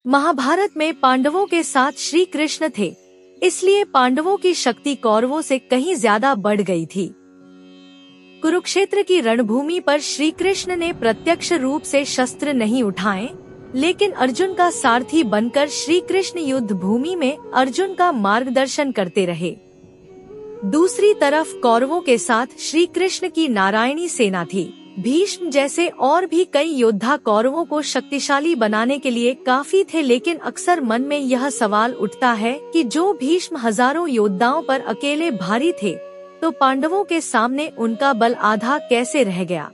महाभारत में पांडवों के साथ श्री कृष्ण थे, इसलिए पांडवों की शक्ति कौरवों से कहीं ज्यादा बढ़ गई थी। कुरुक्षेत्र की रणभूमि पर श्री कृष्ण ने प्रत्यक्ष रूप से शस्त्र नहीं उठाए, लेकिन अर्जुन का सारथी बनकर श्री कृष्ण युद्ध भूमि में अर्जुन का मार्गदर्शन करते रहे। दूसरी तरफ कौरवों के साथ श्री कृष्ण की नारायणी सेना थी। भीष्म जैसे और भी कई योद्धा कौरवों को शक्तिशाली बनाने के लिए काफी थे, लेकिन अक्सर मन में यह सवाल उठता है कि जो भीष्म हजारों योद्धाओं पर अकेले भारी थे, तो पांडवों के सामने उनका बल आधा कैसे रह गया?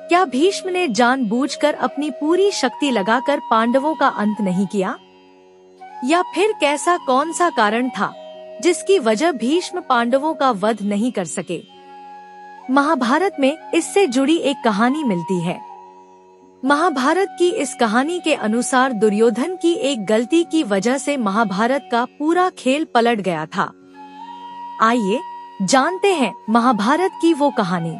क्या भीष्म ने जानबूझकर अपनी पूरी शक्ति लगाकर पांडवों का अंत नहीं किया? या फिर कैसा कौन सा कारण था जिसकी वजह भीष्म पांडवों का वध नहीं कर सके? महाभारत में इससे जुड़ी एक कहानी मिलती है। महाभारत की इस कहानी के अनुसार दुर्योधन की एक गलती की वजह से महाभारत का पूरा खेल पलट गया था। आइए जानते हैं महाभारत की वो कहानी।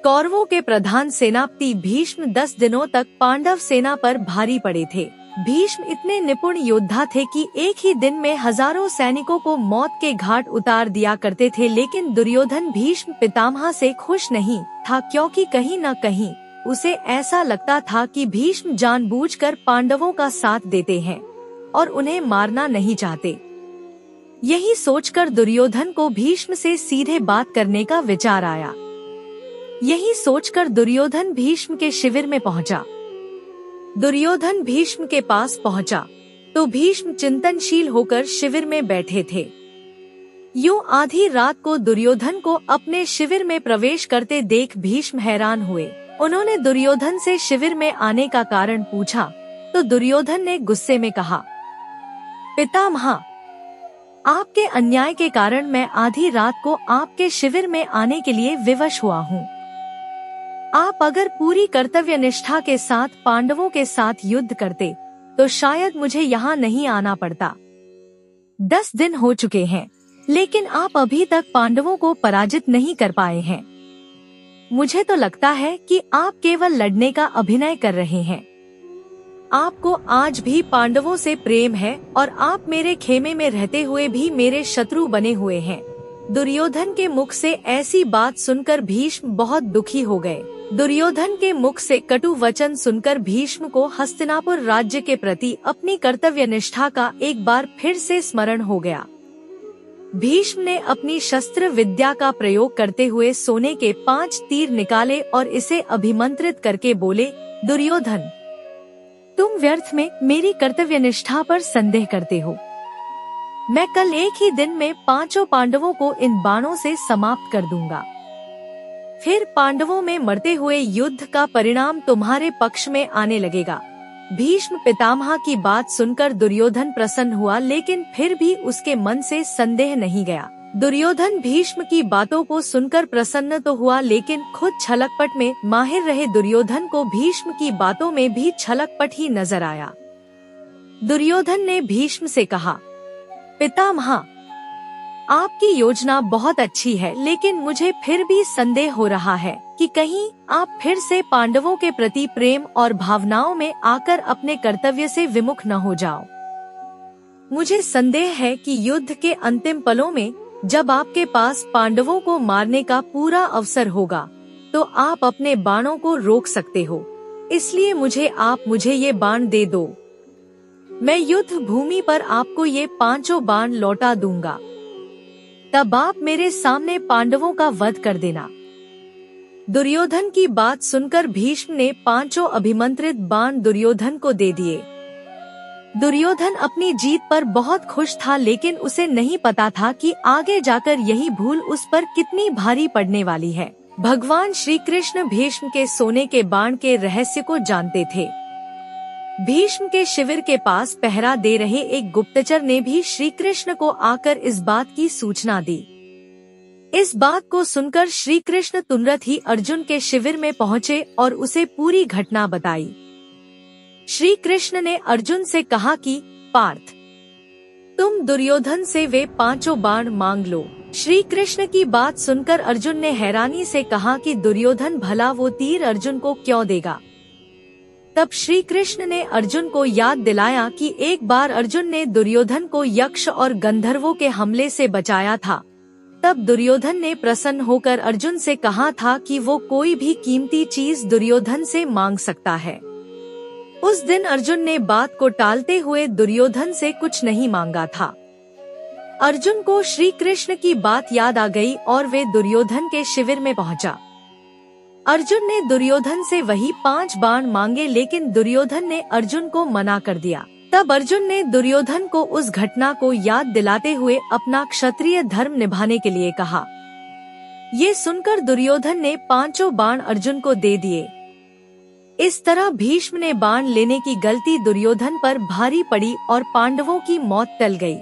कौरवों के प्रधान सेनापति भीष्म 10 दिनों तक पांडव सेना पर भारी पड़े थे। भीष्म इतने निपुण योद्धा थे कि एक ही दिन में हजारों सैनिकों को मौत के घाट उतार दिया करते थे, लेकिन दुर्योधन भीष्म पितामह से खुश नहीं था, क्योंकि कहीं न कहीं उसे ऐसा लगता था कि भीष्म जानबूझकर पांडवों का साथ देते हैं और उन्हें मारना नहीं चाहते। यही सोचकर दुर्योधन को भीष्म से सीधे बात करने का विचार आया। यही सोचकर दुर्योधन भीष्म के शिविर में पहुंचा। दुर्योधन भीष्म के पास पहुंचा तो भीष्म चिंतनशील होकर शिविर में बैठे थे। यूं आधी रात को दुर्योधन को अपने शिविर में प्रवेश करते देख भीष्म हैरान हुए। उन्होंने दुर्योधन से शिविर में आने का कारण पूछा तो दुर्योधन ने गुस्से में कहा, पितामह, आपके अन्याय के कारण मैं आधी रात को आपके शिविर में आने के लिए विवश हुआ हूँ। आप अगर पूरी कर्तव्य निष्ठा के साथ पांडवों के साथ युद्ध करते तो शायद मुझे यहाँ नहीं आना पड़ता। 10 दिन हो चुके हैं, लेकिन आप अभी तक पांडवों को पराजित नहीं कर पाए हैं। मुझे तो लगता है कि आप केवल लड़ने का अभिनय कर रहे हैं। आपको आज भी पांडवों से प्रेम है और आप मेरे खेमे में रहते हुए भी मेरे शत्रु बने हुए हैं। दुर्योधन के मुख से ऐसी बात सुनकर भीष्म बहुत दुखी हो गए। दुर्योधन के मुख से कटु वचन सुनकर भीष्म को हस्तिनापुर राज्य के प्रति अपनी कर्तव्य निष्ठा का एक बार फिर से स्मरण हो गया। भीष्म ने अपनी शस्त्र विद्या का प्रयोग करते हुए सोने के 5 तीर निकाले और इसे अभिमंत्रित करके बोले, दुर्योधन, तुम व्यर्थ में मेरी कर्तव्य निष्ठा पर संदेह करते हो। मैं कल एक ही दिन में 5 पांडवों को इन बाणों से समाप्त कर दूंगा। फिर पांडवों में मरते हुए युद्ध का परिणाम तुम्हारे पक्ष में आने लगेगा। भीष्म पितामह की बात सुनकर दुर्योधन प्रसन्न हुआ, लेकिन फिर भी उसके मन से संदेह नहीं गया। दुर्योधन भीष्म की बातों को सुनकर प्रसन्न तो हुआ, लेकिन खुद छलकपट में माहिर रहे दुर्योधन को भीष्म की बातों में भी छलकपट ही नजर आया। दुर्योधन ने भीष्म से कहा, पितामह, आपकी योजना बहुत अच्छी है, लेकिन मुझे फिर भी संदेह हो रहा है कि कहीं आप फिर से पांडवों के प्रति प्रेम और भावनाओं में आकर अपने कर्तव्य से विमुख न हो जाओ। मुझे संदेह है कि युद्ध के अंतिम पलों में जब आपके पास पांडवों को मारने का पूरा अवसर होगा, तो आप अपने बाणों को रोक सकते हो। इसलिए मुझे ये बाण दे दो। मैं युद्ध भूमि पर आपको ये 5 बाण लौटा दूंगा। तब आप मेरे सामने पांडवों का वध कर देना। दुर्योधन की बात सुनकर भीष्म ने 5 अभिमंत्रित बाण दुर्योधन को दे दिए। दुर्योधन अपनी जीत पर बहुत खुश था, लेकिन उसे नहीं पता था कि आगे जाकर यही भूल उस पर कितनी भारी पड़ने वाली है। भगवान श्री कृष्ण भीष्म के सोने के बाण के रहस्य को जानते थे। भीष्म के शिविर के पास पहरा दे रहे एक गुप्तचर ने भी श्री कृष्ण को आकर इस बात की सूचना दी। इस बात को सुनकर श्री कृष्ण तुरंत ही अर्जुन के शिविर में पहुँचे और उसे पूरी घटना बताई। श्री कृष्ण ने अर्जुन से कहा कि पार्थ, तुम दुर्योधन से वे 5 बाण मांग लो। श्री कृष्ण की बात सुनकर अर्जुन ने हैरानी से कहा कि दुर्योधन भला वो तीर अर्जुन को क्यों देगा? तब श्री कृष्ण ने अर्जुन को याद दिलाया कि एक बार अर्जुन ने दुर्योधन को यक्ष और गंधर्वों के हमले से बचाया था। तब दुर्योधन ने प्रसन्न होकर अर्जुन से कहा था कि वो कोई भी कीमती चीज दुर्योधन से मांग सकता है। उस दिन अर्जुन ने बात को टालते हुए दुर्योधन से कुछ नहीं मांगा था। अर्जुन को श्री कृष्ण की बात याद आ गई और वे दुर्योधन के शिविर में पहुंचा। अर्जुन ने दुर्योधन से वही 5 बाण मांगे, लेकिन दुर्योधन ने अर्जुन को मना कर दिया। तब अर्जुन ने दुर्योधन को उस घटना को याद दिलाते हुए अपना क्षत्रिय धर्म निभाने के लिए कहा। ये सुनकर दुर्योधन ने 5 बाण अर्जुन को दे दिए। इस तरह भीष्म ने बाण लेने की गलती दुर्योधन पर भारी पड़ी और पांडवों की मौत टल गई।